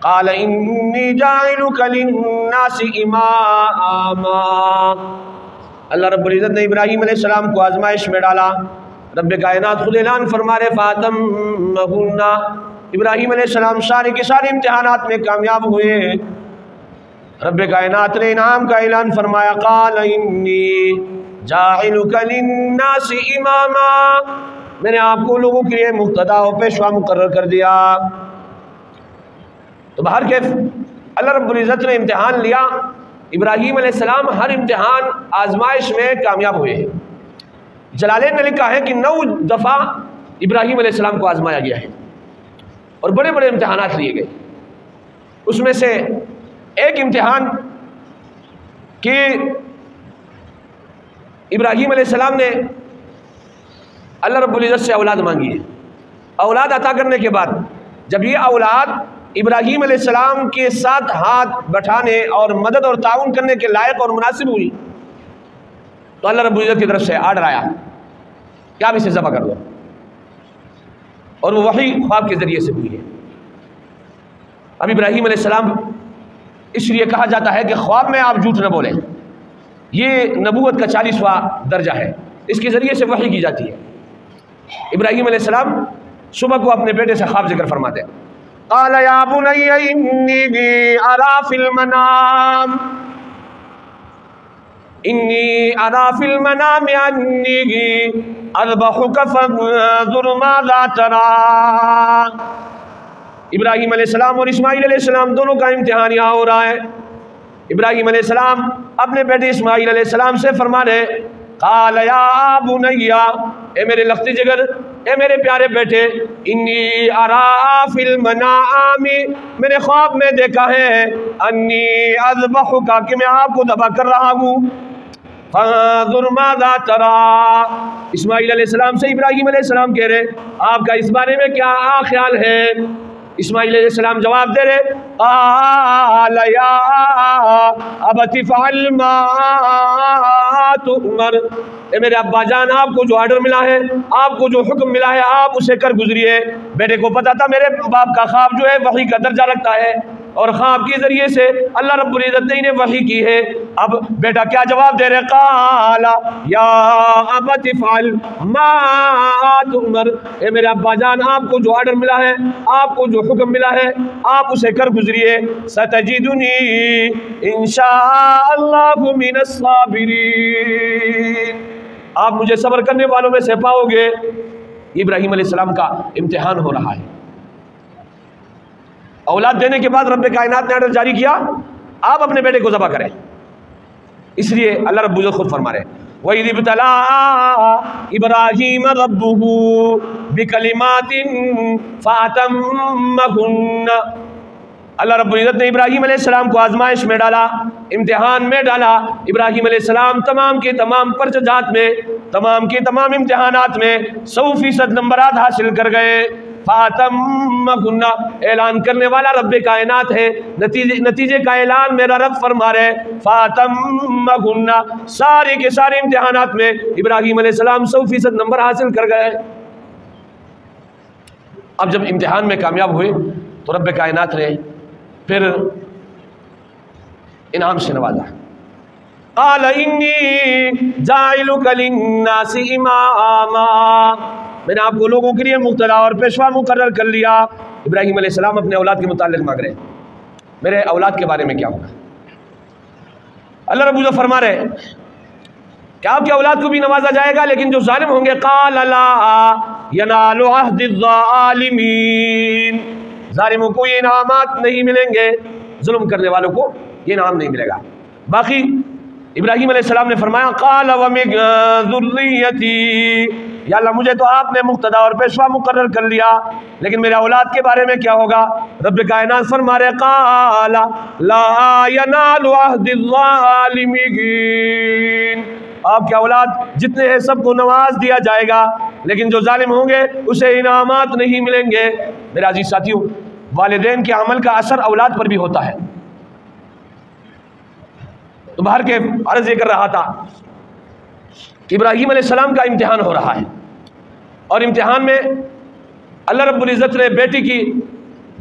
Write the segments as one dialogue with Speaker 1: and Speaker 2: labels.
Speaker 1: قال انی جاعلک للناس اماما، اللہ رب العزت نے ابراہیم علیہ السلام کو آزمائش میں ڈالا۔ رب کائنات خود اعلان فرما رہے فاتمہن، ابراہیم علیہ السلام سارے کے سارے امتحانات میں کامیاب ہوئے۔ رب کائنات نے انعام کا اعلان فرمایا قال انی جاعلک للناس اماما، میں نے آپ کو لوگوں کے لیے مقتدا و پیشوا مقرر کر دیا۔ تو بہر کیف اللہ رب العزت نے امتحان لیا، ابراہیم علیہ السلام ہر امتحان آزمائش میں کامیاب ہوئے ہیں۔ جلالین نے لکھا ہے کہ 9 دفعہ ابراہیم علیہ السلام کو آزمایا گیا ہے اور بڑے بڑے امتحانات لیے گئے۔ اس میں سے ایک امتحان کہ ابراہیم علیہ السلام نے اللہ رب العزت سے اولاد مانگی ہے۔ اولاد عطا کرنے کے بعد جب یہ اولاد ابراہیم علیہ السلام کے ساتھ ہاتھ بٹھانے اور مدد اور تعاون کرنے کے لائق اور مناسب ہوئی تو اللہ رب العزت کی طرف سے آرڈر آیا کہ آپ اسے ذبح کر دو، اور وہ وحی خواب کے ذریعے سے ہوئی ہے۔ اب ابراہیم علیہ السلام اس لیے کہا جاتا ہے کہ خواب میں آپ جھوٹ نہ بولیں، یہ نبوت کا 40واں درجہ ہے، اس کے ذریعے سے وحی کی جاتی ہے۔ ابراہیم علیہ السلام صبح کو اپنے بیٹے سے خواب ذکر فرماتے ہیں قال یا بنی انی ارا فی المنام انی اذبحک فانظر ماذا تری۔ ابراہیم علیہ السلام اور اسماعیل علیہ السلام دونوں کا امتحان یہاں ہو رہا ہے۔ ابراہیم علیہ السلام اپنے بیٹے اسماعیل علیہ السلام سے فرما رہے قال یا بنی، اے میرے لخت جگر، اے میرے پیارے بیٹے، انی ارا فی المنام، میں نے خواب میں دیکھا ہے، انی اذبحک، کہ میں آپ کو ذبح کر رہا ہوں، فانظر ماذا تری۔ اسماعیل علیہ السلام سے ابراہیم علیہ السلام کہہ رہے آپ کا اس بارے میں کیا خیال ہے؟ اسماعیل علیہ السلام جواب دے رہے قال یا ابت افعل ما تؤمر، اے میرے ابا جان، آپ کو جو آرڈر ملا ہے، آپ کو جو حکم ملا ہے، آپ اسے کر گزریے۔ بیٹے کو پتا تھا میرے باپ کا خواب جو ہے وحی کا درجہ رکھتا ہے، اور خواب کے ذریعے سے اللہ رب العزت نے انہیں وحی کی ہے۔ اب بیٹا کیا جواب دے رہے قال یا ابت افعل ما تؤمر، اے میرے ابا جان، آپ کو جو آرڈر ملا ہے، آپ کو جو حکم ملا ہے، آپ اسے کر گزریے۔ ستجدنی انشاء اللہ من الصابرین، آپ مجھے صبر کرنے والوں میں سے پاؤ گے۔ ابراہیم علیہ السلام کا امتحان ہو رہا ہے۔ اولاد دینے کے بعد رب کائنات نے آرڈر جاری کیا آپ اپنے بیٹے کو ذبح کریں۔ اس لیے اللہ رب العزت خود فرما رہے وَإِذِ ابْتَلَىٰ إِبْرَاهِيمَ رَبُّهُ بِكَلِمَاتٍ فَأَتَمَّهُنَّ، اللہ رب العزت نے ابراہیم علیہ السلام کو آزمائش میں ڈالا، امتحان میں ڈالا۔ ابراہیم علیہ السلام تمام کے تمام پرچجات میں، تمام کے تمام امتحانات میں 100% نمبرات حاصل کر گئے۔ فاتمہن، اعلان کرنے والا رب کائنات ہے، نتیجے کا اعلان میرا رب فرما رہے فاتمہن، سارے کے سارے امتحانات میں ابراہیم علیہ السلام 100% نمبر حاصل کر گئے۔ اب جب امتحان میں کامیاب ہوئے تو رب کائنات نے پھر انعام سے نوازا۔ قال انی جاعلک للناس اماما، میں نے آپ کو لوگوں کے لیے مقتدا اور پیشوا مقرر کر لیا۔ ابراہیم علیہ السلام اپنے اولاد کے متعلق مانگ رہے ہیں میرے اولاد کے بارے میں کیا ہوگا؟ اللہ رب العزت فرما رہے کہ آپ کے اولاد کو بھی نوازا جائے گا، لیکن جو ظالم ہوں گے قال لا ینال عہد الظالمین، ظالموں کو یہ انعامات نہیں ملیں گے، ظلم کرنے والوں کو یہ انعام نہیں ملے گا۔ باقی ابراہیم علیہ السلام نے فرمایا قال ومن ذریتی، یا اللہ مجھے تو آپ نے مقتدا اور پیشوا مقرر کر لیا، لیکن میرے اولاد کے بارے میں کیا ہوگا؟ رب کائنات فرما رہے قال لا ینال عہد الظالمین، آپ کے اولاد جتنے ہیں سب کو نواز دیا جائے گا، لیکن جو ظالم ہوں گے اسے انعامات نہیں ملیں گے۔ میرے عزیز ساتھیوں، والدین کے عمل کا اثر اولاد پر بھی ہوتا ہے۔ تو باہر کے عرض یہ کر رہا تھا کہ ابراہیم علیہ السلام کا امتحان ہو رہا ہے، اور امتحان میں اللہ رب العزت نے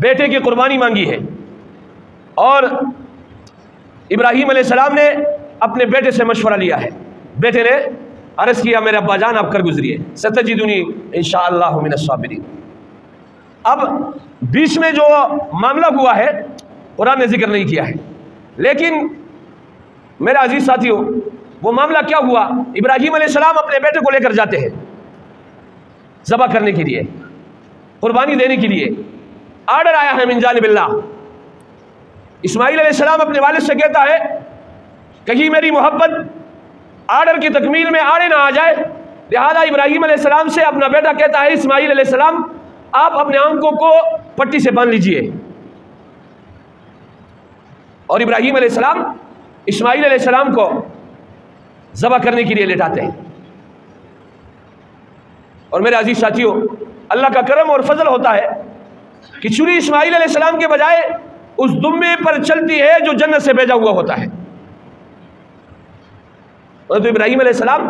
Speaker 1: بیٹے کی قربانی مانگی ہے، اور ابراہیم علیہ السلام نے اپنے بیٹے سے مشورہ لیا ہے. بیٹے نے عرض کیا میرے ابا جان آپ کر گزریے، ستجدنی انشاءاللہ من الصابرین. اب بیچ میں جو معاملہ ہوا ہے قرآن نے ذکر نہیں کیا ہے، لیکن میرے عزیز ساتھیوں وہ معاملہ کیا ہوا؟ ابراہیم علیہ السلام اپنے بیٹے کو لے کر جاتے ہیں ذبح کرنے کے لیے، قربانی دینے کے لیے. آرڈر آیا ہے من جانب اللہ. اسماعیل علیہ السلام اپنے والد سے کہتا ہے کہیں میری محبت آرڈر کی تکمیل میں آڑے نہ آ جائے، لہذا ابراہیم علیہ السلام سے اپنا بیٹا کہتا ہے اسماعیل علیہ السلام آپ اپنے آنکھوں کو پٹی سے باندھ لیجئے. اور ابراہیم علیہ السلام اسماعیل علیہ السلام کو ذبح کرنے کے لیے لٹاتے ہیں. اور میرے عزیز ساتھیوں اللہ کا کرم اور فضل ہوتا ہے کہ چھری اسماعیل علیہ السلام کے بجائے اس دمبے پر چلتی ہے جو جنت سے بھیجا ہوا ہوتا ہے. اور تو ابراہیم علیہ السلام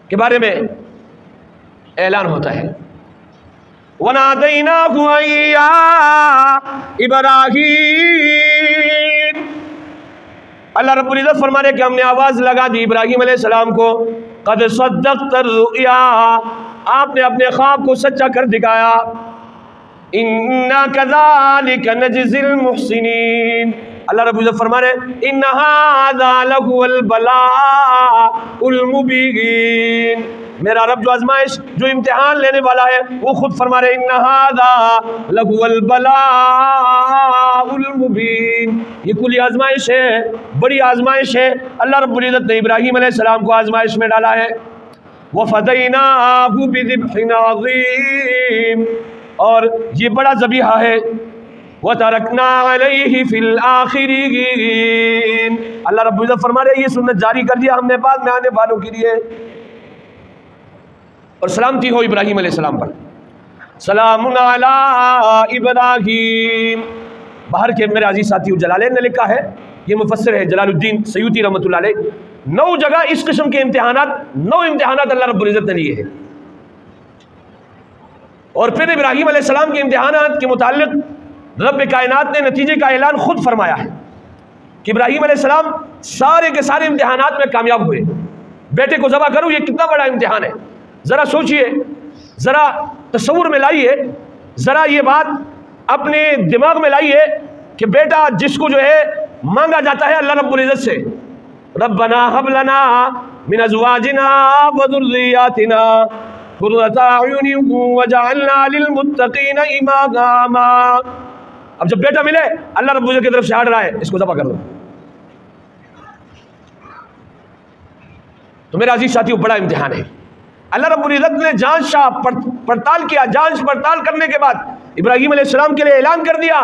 Speaker 1: کے بارے میں اعلان ہوتا ہے وَنَادَيْنَاهُ يَا إِبْرَاهِيمُ. اللہ رب العزت فرما رہے کہ ہم نے آواز لگا دی ابراہیم علیہ السلام کو قد صدقت الرؤیا، آپ نے اپنے خواب کو سچا کر دکھایا. اِنَّا كَذَلِكَ نَجْزِي الْمُحْسِنِينَ. اللہ رب العزت فرما رہے إِنَّ هَذَا لَهُوَ الْبَلَاءُ الْمُبِينُ. میرا رب جو آزمائش جو امتحان لینے والا ہے وہ خود فرما رہے إِنَّ هَذَا لَهُوَ الْبَلَاءُ الْمُبِينُ. یہ کلی آزمائش ہے، بڑی آزمائش ہے. اللہ رب العزت نے ابراہیم علیہ السلام کو آزمائش میں ڈالا ہے. وَفَدَيْنَاهُ بِذِبْحٍ عَظِيمٍ. اور یہ بڑا ذبیحہ ہے. وَتَرَكْنَا عَلَيْهِ فِي الْآخِرِينَ. اللہ رب العزت فرما رہے یہ سنت جاری کر دیا ہم نے بعد میں آنے والوں کے لیے. اور سلامتی ہو ابراہیم علیہ السلام پر. سلام علی ابراہیم. باہر کے میرے عزیز ساتھیو جلالین نے لکھا ہے، یہ مفسر ہے جلال الدین سیوطی رحمۃ اللہ علیہ، 9 جگہ اس قسم کے امتحانات 9 امتحانات اللہ رب العزت نے لیے ہیں. اور پھر ابراہیم علیہ السلام کے امتحانات کے متعلق رب کائنات نے نتیجے کا اعلان خود فرمایا ہے کہ ابراہیم علیہ السلام سارے کے سارے امتحانات میں کامیاب ہوئے. بیٹے کو ذبح کرو، یہ کتنا بڑا امتحان ہے. ذرا سوچئے، ذرا تصور میں لائیے، ذرا یہ بات اپنے دماغ میں لائیے کہ بیٹا جس کو جو ہے مانگا جاتا ہے اللہ رب العزت سے ربنا هب لنا من ازواجنا وذرياتنا قرة اعين واجعلنا للمتقين اماما. اب جب بیٹا ملے اللہ رب العزت کی طرف سے آرڈر آئے اس کو ذبح کر دو. تو میرا عزیز ساتھیو بڑا امتحان ہے. اللہ رب العزت نے جانچ پڑتال کیا، جانچ پڑتال کرنے کے بعد ابراہیم علیہ السلام کے لیے اعلان کر دیا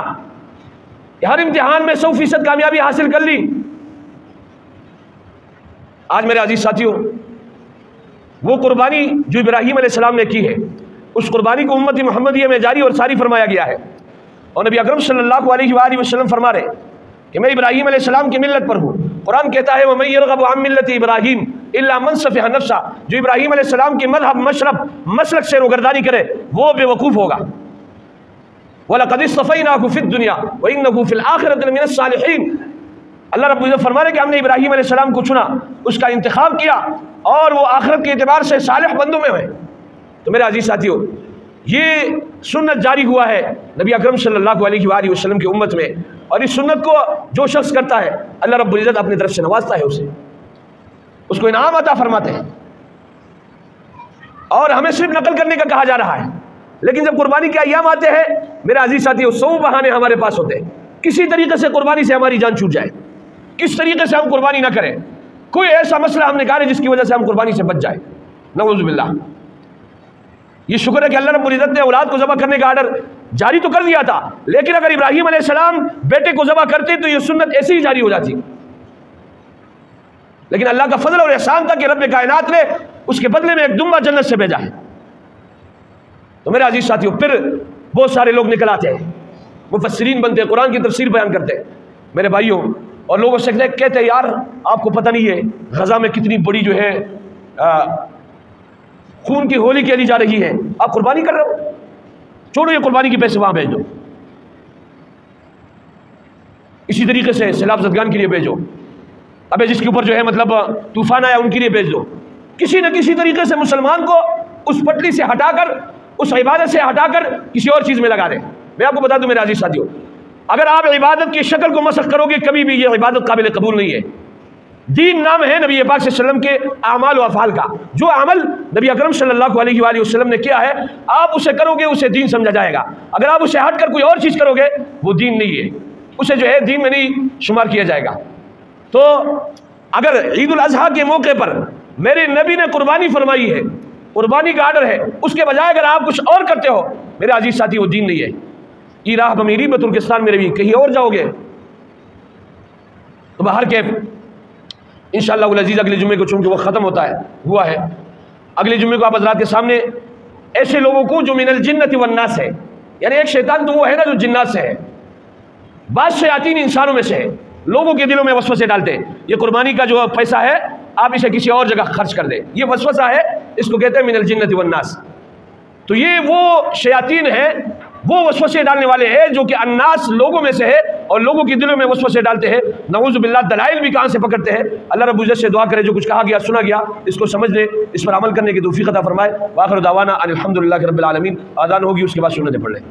Speaker 1: کہ ہر امتحان میں 100% کامیابی حاصل کر لی. آج میرے عزیز ساتھیوں وہ قربانی جو ابراہیم علیہ السلام نے کی ہے اس قربانی کو امت محمدیہ میں جاری اور ساری فرمایا گیا ہے. اور نبی اکرم صلی اللہ علیہ وآلہ وسلم فرما رہے کہ میں ابراہیم علیہ السلام کی ملت پر ہوں. قرآن کہتا ہے وَمَن يَرْغَبُ عَن مِّلَّةِ إِبْرَاهِيمَ إِلَّا مَن سَفِهَ نَفْسَهُ. جو ابراہیم علیہ السلام کی مذہب مشرب مسلک سے روگردانی کرے وہ بے وقوف ہوگا. وَلَقَدِ اصْطَفَيْنَاهُ فِي الدُّنْيَا وَإِنَّهُ فِي الْآخِرَةِ لَمِنَ الصَّالِحِينَ. اللہ رب العزت فرما رہے کہ ہم نے ابراہیم علیہ السلام کو چنا، اس کا انتخاب کیا اور وہ آخرت کے اعتبار سے صالح بندوں میں ہوئے. تو میرے عزیز ساتھیو یہ سنت جاری ہوا ہے نبی اکرم صلی اللہ علیہ وآلہ وسلم کی امت میں، اور اس سنت کو جو شخص کرتا ہے اللہ رب العزت اپنی طرف سے نوازتا ہے، اس کو انعام عطا فرماتے ہیں. اور ہمیں صرف نقل کرنے کا کہا جا رہا ہے، لیکن جب قربانی کے ایام آتے ہیں میرے عزیز ساتھیو 100 بہانے ہمارے پاس ہوتے ہیں کسی طریقے سے قربانی سے ہماری جان چھوٹ جائے، کس طریقے سے ہم قربانی نہ کریں. کوئی ایسا مسئلہ ہم نکالے جس کی وجہ سے ہم قربانی سے بچ جائے، نعوذ باللہ. یہ شکر ہے کہ اللہ رب العزت نے اولاد کو ذبح کرنے کا آرڈر جاری تو کر دیا تھا، لیکن اگر ابراہیم علیہ السلام بیٹے کو ذبح کرتے تو یہ سنت ایسی ہی جاری ہو جاتی. لیکن اللہ کا فضل اور احسان تھا کہ رب کائنات نے اس کے بدلے میں ایک دمبا جنت سے بھیجا ہے. تو میرے عزیز ساتھیوں پھر بہت سارے لوگ نکل آتے ہیں، مفسرین بنتے ہیں، قرآن کی تفسیر بیان کرتے ہیں میرے بھائیوں، اور لوگوں سے کہتے ہیں یار آپ کو پتہ نہیں ہے غزہ میں کتنی بڑی جو ہے خون کی ہولی کھیلی جا رہی ہے، آپ قربانی کر رہے ہو، چھوڑو یہ قربانی کے پیسے وہاں بھیج دو. اسی طریقے سے سیلاب زدگان کے لیے بھیجو، ابے جس کے اوپر جو ہے مطلب طوفان آیا ان کے لیے بھیج دو. کسی نہ کسی طریقے سے مسلمان کو اس پٹلی سے ہٹا کر، اس عبادت سے ہٹا کر کسی اور چیز میں لگا دیں. میں آپ کو بتا دوں میرے عزیز ساتھیوں، اگر آپ عبادت کی شکل کو مسخ کرو گے کبھی بھی یہ عبادت قابل قبول نہیں ہے. دین نام ہے نبی پاک صلی اللہ علیہ وسلم کے اعمال و افعال کا. جو عمل نبی اکرم صلی اللہ علیہ وآلہ وسلم نے کیا ہے آپ اسے کرو گے اسے دین سمجھا جائے گا. اگر آپ اسے ہٹ کر کوئی اور چیز کرو گے وہ دین نہیں ہے، اسے جو ہے دین میں نہیں شمار کیا جائے گا. تو اگر عید الاضحیٰ کے موقع پر میرے نبی نے قربانی فرمائی ہے، قربانی کا آرڈر ہے، اس کے بجائے اگر آپ کچھ اور کرتے ہو میرے عزیز ساتھی وہ دین نہیں ہے. ای راہ بمیری میں ترکستان میں بھی کہیں اور جاؤ گے. تو باہر کے انشاءاللہ العزیز اگلے جمعے کو چونکہ وہ ختم ہوا ہے، اگلے جمعے کو آپ حضرات کے سامنے ایسے لوگوں کو جو من الجنت والناس ہے، یعنی ایک شیطان تو وہ ہے نا جو جنات سے ہے، بعض شیاطین انسانوں میں سے ہے، لوگوں کے دلوں میں وسوسے ڈالتے ہیں یہ قربانی کا جو پیسہ ہے آپ اسے کسی اور جگہ خرچ کر دیں. یہ وسوسہ ہے، اس کو کہتے ہیں من الجنت والناس. تو یہ وہ شیاطین ہیں، وہ وسوسے ڈالنے والے ہیں جو کہ الناس لوگوں میں سے ہے اور لوگوں کے دلوں میں وسوسے ڈالتے ہیں. نعوذ باللہ دلائل بھی کہاں سے پکڑتے ہیں. اللہ رب العزت سے دعا کرے جو کچھ کہا گیا سنا گیا اس کو سمجھ لے، اس پر عمل کرنے کی توفیق عطا فرمائے. وآخر دعوانا ان الحمدللہ رب العالمین. آذان ہوگی اس کے بعد سنتیں پڑھ لیں.